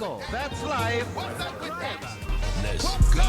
simple. That's life. What's up with that? Let's go.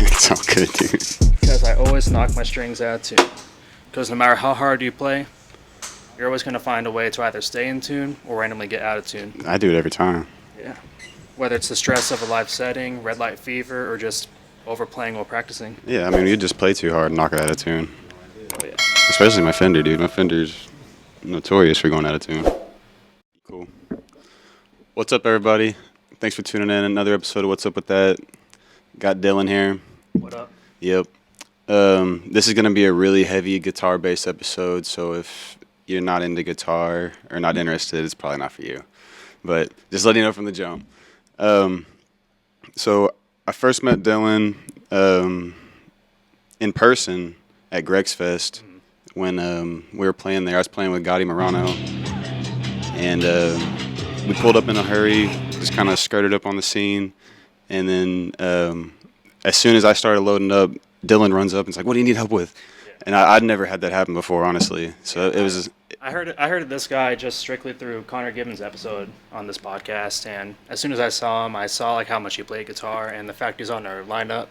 It's all good, dude. Because I always knock my strings out too. Because no matter how hard you play, you're always going to find a way to either stay in tune or randomly get out of tune. I do it every time. Yeah. Whether it's the stress of a live setting, red light fever, or just overplaying while practicing. Yeah, I mean, you just play too hard and knock it out of tune. Oh, yeah. Especially my Fender, dude. My Fender's notorious for going out of tune. Cool. What's up, everybody? Thanks for tuning in. Another episode of What's Up With That. Got Dillon here. What up? Yep. This is going to be a really heavy guitar-based episode, so if you're not into guitar or not interested, it's probably not for you. But just letting you know from the jump. So I first met Dillon in person at Grex Fest when we were playing there. I was playing with Gotti Morano, and we pulled up in a hurry, just kind of skirted up on the scene, and then as soon as I started loading up, Dillon runs up and is like, "What do you need help with?" Yeah. And I'd never had that happen before, honestly. So it was. I heard of this guy just strictly through Connor Gibbons' episode on this podcast, and as soon as I saw him, I saw like how much he played guitar, and the fact he's on our lineup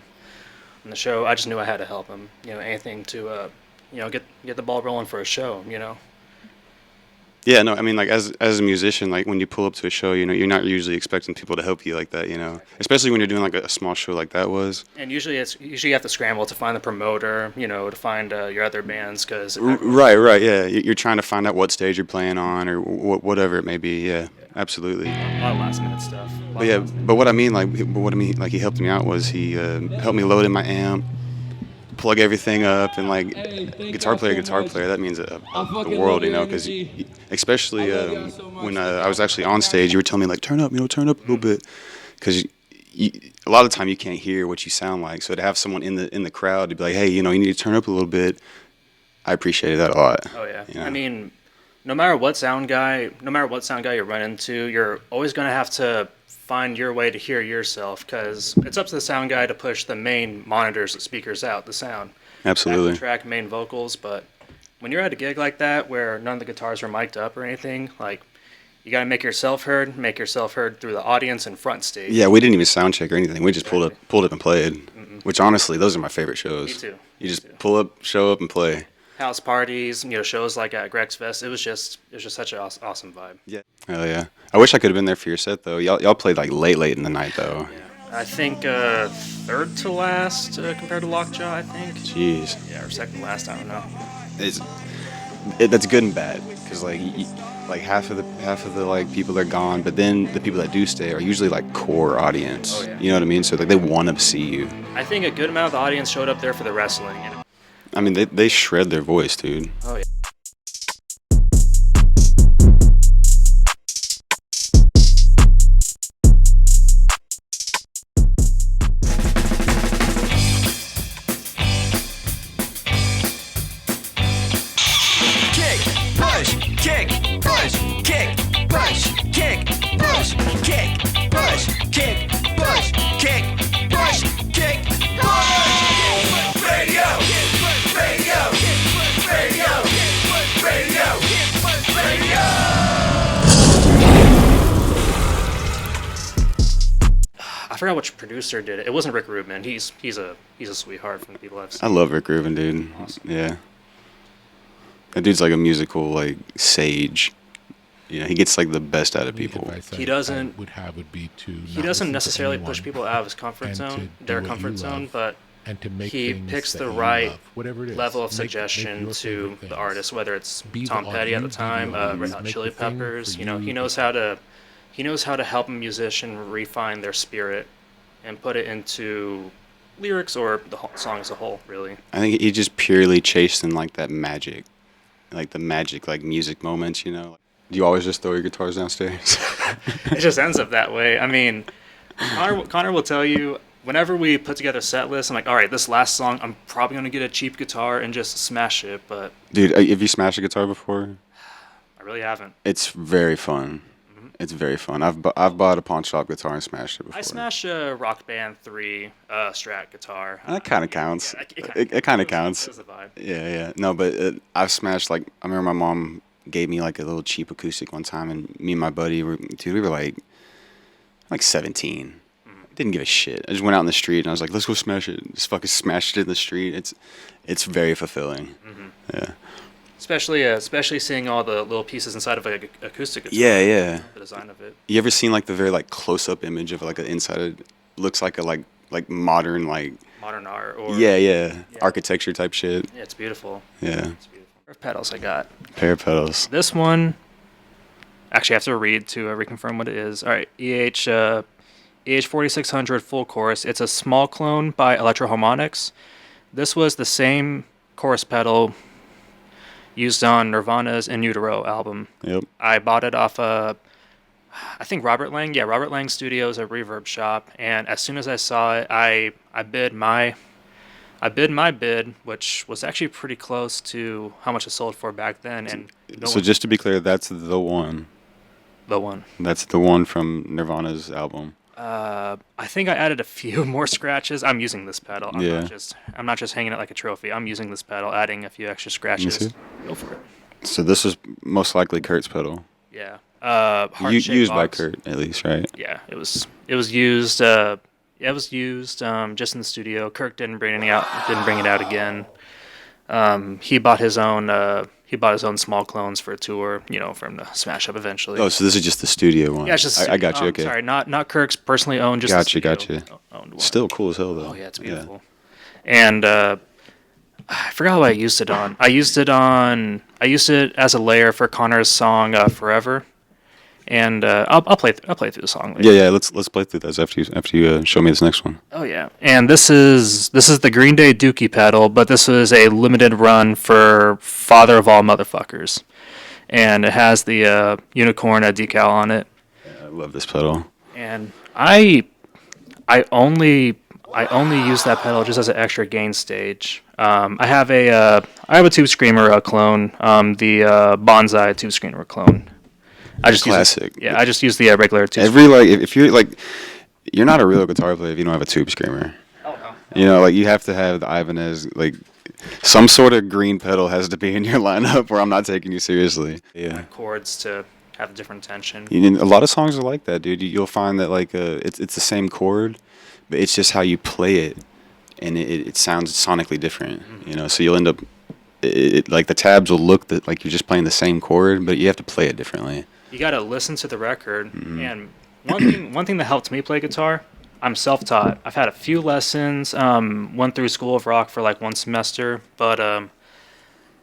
on the show. I just knew I had to help him. You know, anything to get the ball rolling for a show. You know. Yeah, no, I mean, like, as a musician, like, when you pull up to a show, you know, you're not usually expecting people to help you like that, you know, especially when you're doing, like, a small show like that was. And usually you have to scramble to find the promoter, you know, to find your other bands, because... Right, yeah. You're trying to find out what stage you're playing on or whatever it may be, yeah, absolutely. A lot of last-minute stuff. But what I mean, like, he helped me out was he helped me load in my amp, plug everything up, and like guitar player, that means the world, you know, because especially when I was actually on stage, you were telling me like turn up a little bit, because a lot of the time you can't hear what you sound like, so to have someone in the crowd to be like, hey, you know, you need to turn up a little bit, I appreciated that a lot. Oh yeah, you know? I mean, no matter what sound guy you run into, you're always gonna have to find your way to hear yourself, because it's up to the sound guy to push the main monitors and speakers out, the sound. Absolutely. Track main vocals, but when you're at a gig like that where none of the guitars are mic'd up or anything, like, you gotta make yourself heard through the audience and front stage. Yeah, we didn't even sound check or anything. We just pulled up and played, which honestly, those are my favorite shows. Me too. You just pull up, show up, and play. House parties, you know, shows like at Grex Fest. It was just such an awesome vibe. Yeah. Hell yeah. I wish I could have been there for your set though. Y'all played like late in the night though. Yeah. I think third to last compared to Lockjaw, I think. Jeez. Yeah, or second to last, I don't know. That's good and bad, because like half of the like people are gone, but then the people that do stay are usually like core audience. Oh, yeah. You know what I mean? So like they want to see you. I think a good amount of the audience showed up there for the wrestling. You know? I mean, they shred their voice, dude. Oh yeah. I forgot which producer did it. It wasn't Rick Ruben. He's a sweetheart from the people I've seen. I love Rick Ruben, dude. Awesome. Yeah. That dude's like a musical like sage. You know, he gets like the best out of people. He doesn't necessarily push everyone people out of his comfort zone, their comfort zone, but and to make he things picks that the you right love, whatever it is. level of Make suggestion your to favorite the things. artist, whether it's Be Tom the Petty at the audience, time, be the Red Hot audience, Chili make the thing Peppers. for You know, you. he knows how to help a musician refine their spirit and put it into lyrics or the whole song as a whole, really. I think he just purely chasing like that magic, like the magic like music moments, you know. Do you always just throw your guitars downstairs? It just ends up that way. I mean, Connor will tell you, whenever we put together a set list, I'm like, all right, this last song, I'm probably going to get a cheap guitar and just smash it, but... Dude, have you smashed a guitar before? I really haven't. It's very fun. Mm-hmm. It's very fun. I've bought a pawn shop guitar and smashed it before. I smashed a Rock Band 3 Strat guitar. That kind of counts. Yeah, It kind of counts. It was a vibe. Yeah. No, but I've smashed, like, I remember my mom gave me like a little cheap acoustic one time, and me and my buddy we were like 17. Didn't give a shit. I just went out in the street and I was like, let's go smash it. Just fucking smashed it in the street. It's very fulfilling. Yeah. Especially seeing all the little pieces inside of like a acoustic guitar. Yeah. The design of it. You ever seen like the very like close up image of like an inside of, looks like a like modern like modern art or yeah architecture type shit. Yeah, it's beautiful. Yeah. It's beautiful. Pair of pedals I got. Pair of pedals. This one, actually I have to read to reconfirm what it is. All right, EH4600 full chorus. It's a small clone by Electro Harmonics. This was the same chorus pedal used on Nirvana's In Utero album. Yep. I bought it off I think Robert Lang. Yeah, Robert Lang Studios, a reverb shop. And as soon as I saw it, I bid my bid, which was actually pretty close to how much it sold for back then. And So just to be clear, that's the one. The one. That's the one from Nirvana's album. I think I added a few more scratches. I'm using this pedal. Yeah. I'm not just hanging it like a trophy. I'm using this pedal, adding a few extra scratches. see. Go for it. So this is most likely Kurt's pedal. Yeah. Used by Kurt, at least, right? Yeah, it was used. It was used just in the studio. Kirk didn't bring it out again. He bought his own small clones for a tour, for him to smash up eventually. Oh, so this is just the studio one. Yeah, it's just. I got you. Okay. Sorry, not Kirk's personally owned. Just Gotcha. Owned one. Still cool as hell though. Oh yeah, it's beautiful. And I forgot what I used it on. I used it as a layer for Connor's song "Forever." And I'll play through the song later. Yeah. Let's play through those after you show me this next one. Oh yeah, and this is the Green Day Dookie pedal, but this was a limited run for Father of All Motherfuckers, and it has the unicorn decal on it. Yeah, I love this pedal. And I only use that pedal just as an extra gain stage. I have a Tube Screamer clone, the Bonsai Tube Screamer clone. I just Classic. I just use the regular tube. If you're like, you're not a real guitar player if you don't have a tube screamer. Oh no. You have to have the Ibanez, like some sort of green pedal has to be in your lineup, or I'm not taking you seriously. Yeah. Chords to have different tension. A lot of songs are like that, dude. You'll find that like it's the same chord, but it's just how you play it, and it sounds sonically different. Mm-hmm. So you'll end up like the tabs will look like you're just playing the same chord, but you have to play it differently. You got to listen to the record. And one thing that helped me play guitar, I'm self-taught. I've had a few lessons, went through School of Rock for like one semester, but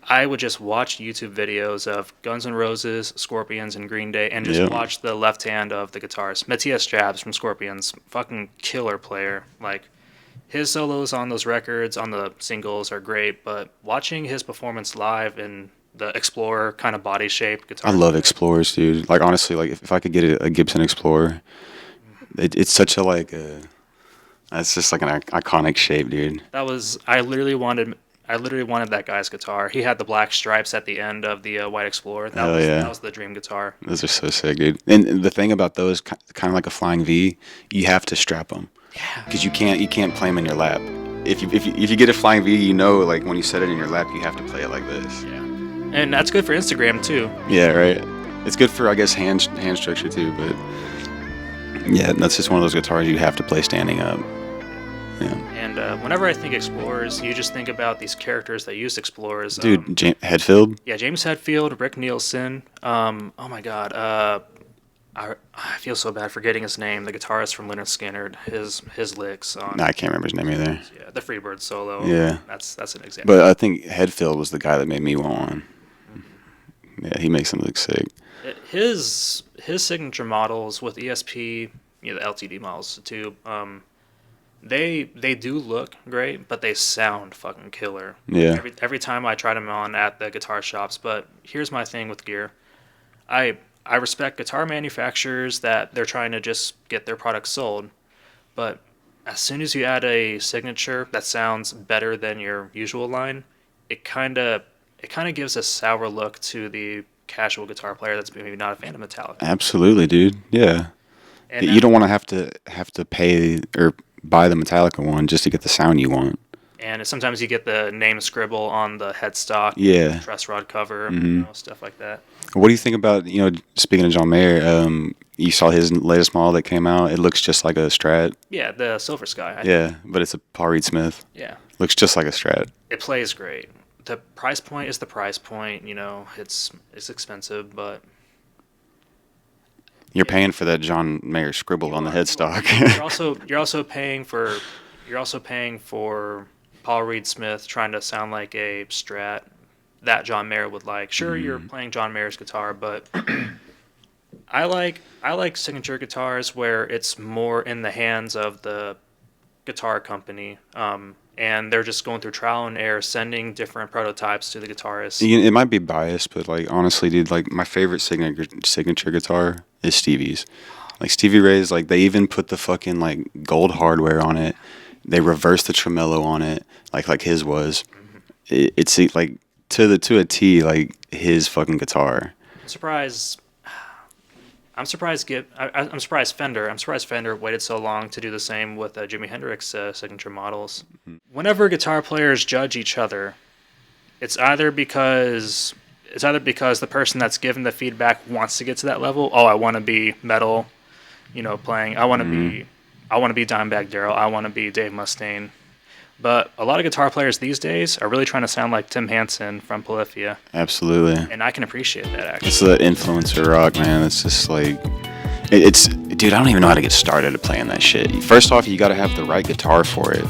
I would just watch YouTube videos of Guns N' Roses, Scorpions, and Green Day, and just watch the left hand of the guitarist. Matthias Strabs from Scorpions, fucking killer player. Like, his solos on those records, on the singles, are great, but watching his performance live in the Explorer kind of body shape guitar. I love Explorers, dude. Like, honestly, like if I could get a Gibson Explorer, it's such a it's just like an iconic shape, dude. I literally wanted that guy's guitar. He had the black stripes at the end of the White Explorer. That was the dream guitar. Those are so sick, dude. And the thing about those, kind of like a Flying V, you have to strap them. Yeah. Because you can't play them in your lap. If you get a Flying V, like when you set it in your lap, you have to play it like this. Yeah. And that's good for Instagram too. Yeah, right. It's good for, I guess, hand structure too, but yeah, that's just one of those guitars you have to play standing up. Yeah. And whenever I think Explorers, you just think about these characters that use Explorers. Dude, Hetfield? Yeah, James Hetfield, Rick Nielsen. Oh my God. I feel so bad forgetting his name. The guitarist from Lynyrd Skynyrd. His licks on. No, I can't remember his name either. Yeah, the Freebird solo. Yeah. That's an example. But I think Hetfield was the guy that made me want one. Yeah, he makes them look sick. His signature models with ESP, the LTD models too. They do look great, but they sound fucking killer. Yeah. Every time I try them on at the guitar shops. But here's my thing with gear. I respect guitar manufacturers that they're trying to just get their products sold, but as soon as you add a signature that sounds better than your usual line, it kind of gives a sour look to the casual guitar player that's maybe not a fan of Metallica. Absolutely, dude. Yeah. And You don't want to have to pay or buy the Metallica one just to get the sound you want. And sometimes you get the name scribble on the headstock, Yeah. truss rod cover, stuff like that. What do you think about, speaking of John Mayer, you saw his latest model that came out? It looks just like a Strat. Yeah, the Silver Sky. Yeah, but it's a Paul Reed Smith. Yeah. Looks just like a Strat. It plays great. The price point is the price point. It's expensive, but You're paying for that John Mayer scribble on the headstock. you're also paying for Paul Reed Smith trying to sound like a Strat that John Mayer would like. Sure, you're playing John Mayer's guitar, but I like signature guitars where it's more in the hands of the guitar company, and they're just going through trial and error, sending different prototypes to the guitarist. It might be biased, but honestly, dude, my favorite signature guitar is Stevie's. Stevie Ray's, they even put the fucking gold hardware on it. They reversed the tremolo on it, like his was. It's to a T, his fucking guitar. I'm surprised Fender waited so long to do the same with Jimi Hendrix signature models. Whenever guitar players judge each other, it's either because the person that's given the feedback wants to get to that level. Oh, I want to be metal, playing. I want to be Dimebag Darrell. I want to be Dave Mustaine. But a lot of guitar players these days are really trying to sound like Tim Henson from Polyphia. Absolutely. And I can appreciate that, actually. It's the influencer rock, man. It's just it's dude, I don't even know how to get started at playing that shit. First off, you got to have the right guitar for it.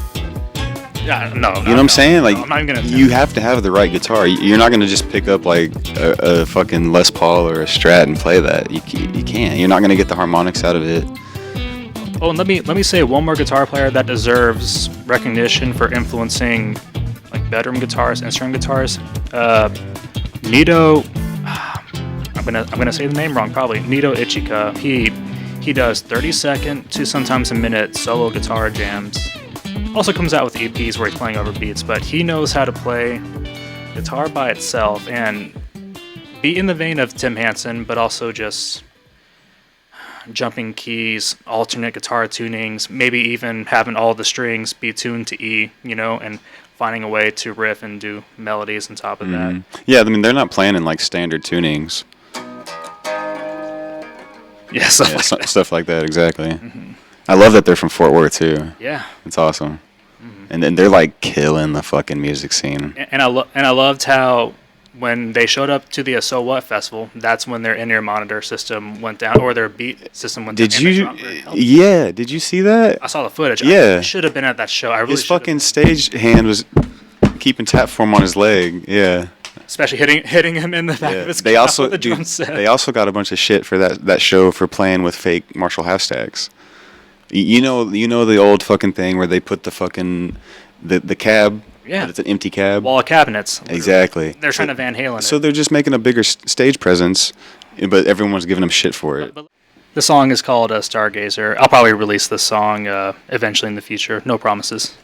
Yeah, no. You know what I'm saying? I'm not even gonna. You have to have the right guitar. You're not gonna just pick up a fucking Les Paul or a Strat and play that. You can't. You're not gonna get the harmonics out of it. Oh, and let me say one more guitar player that deserves recognition for influencing bedroom guitars, instrument guitars. Nito. I'm gonna say the name wrong probably. Nito Ichika. He does 30-second to sometimes a minute solo guitar jams. Also comes out with EPs where he's playing over beats, but he knows how to play guitar by itself and be in the vein of Tim Henson, but also just jumping keys, alternate guitar tunings, maybe even having all the strings be tuned to E, and finding a way to riff and do melodies on top of that. Yeah, I mean, they're not playing in standard tunings. Yeah, stuff like that, exactly. I love that they're from Fort Worth, too. Yeah. It's awesome. And then they're, killing the fucking music scene. And I loved how when they showed up to the SoWhat Festival, that's when their in-ear monitor system went down, or their beat system went down. Did you see that? I saw the footage. Yeah. I should have been at that show. I really his fucking stage hand was keeping tap form on his leg. Yeah. Especially hitting him in the back of his they also with the drum set. They also got a bunch of shit for that show for playing with fake Marshall half stacks. You know the old fucking thing where they put the fucking the cab. Yeah. But it's an empty cab. Wall of cabinets. Literally. Exactly. They're trying to Van Halen it. So they're just making a bigger stage presence, but everyone's giving them shit for it. But the song is called Stargazer. I'll probably release this song eventually in the future. No promises.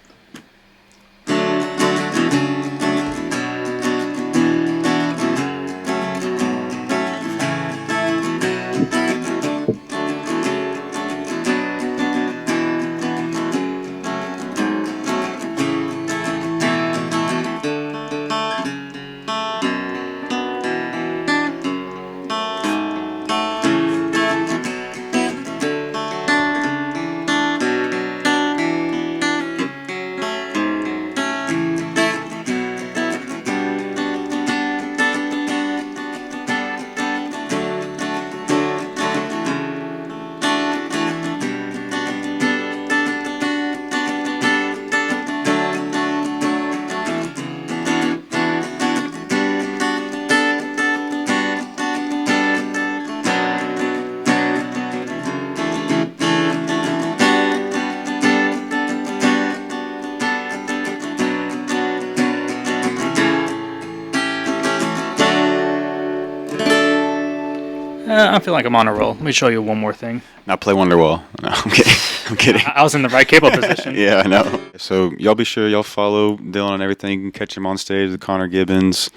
I feel like I'm on a roll. Let me show you one more thing. Now play Wonderwall. No, I'm kidding. I'm kidding. I was in the right cable position. Yeah, I know. So y'all be sure y'all follow Dillon on everything. You can catch him on stage with Connor Gibbons.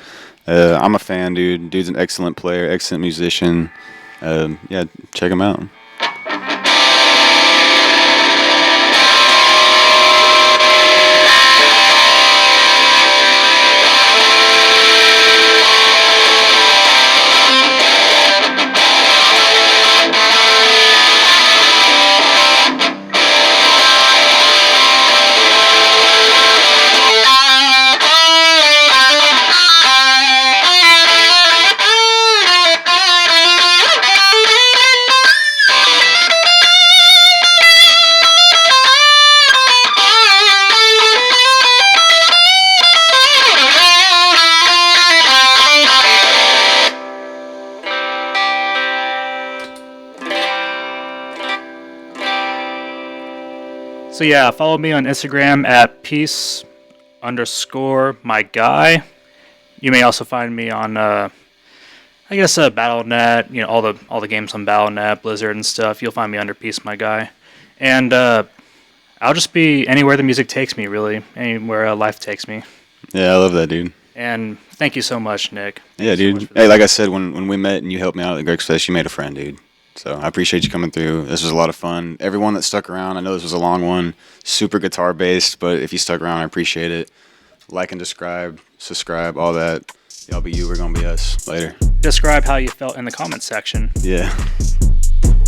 I'm a fan, dude. Dude's an excellent player, excellent musician. Yeah, check him out. So yeah, follow me on Instagram at peace_my_guy. You may also find me on, Battle.net. You know, all the games on Battle.net, Blizzard and stuff. You'll find me under Peace My Guy, and I'll just be anywhere the music takes me. Really, anywhere life takes me. Yeah, I love that, dude. And thank you so much, Nick. Yeah, dude. Hey, like I said, when we met and you helped me out at the Grex Fest, you made a friend, dude. So I appreciate you coming through. This was a lot of fun. Everyone that stuck around, I know this was a long one, super guitar based, but if you stuck around, I appreciate it. Like and subscribe, all that. Y'all be you, we're gonna be us. Later. Describe how you felt in the comments section. Yeah.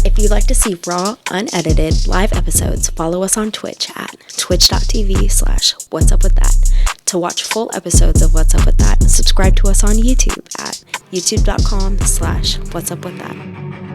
If you'd like to see raw, unedited, live episodes, follow us on Twitch at twitch.tv/WhatsUpWithDat. To watch full episodes of What's Up With That, subscribe to us on YouTube at youtube.com/WhatsUpWithDat.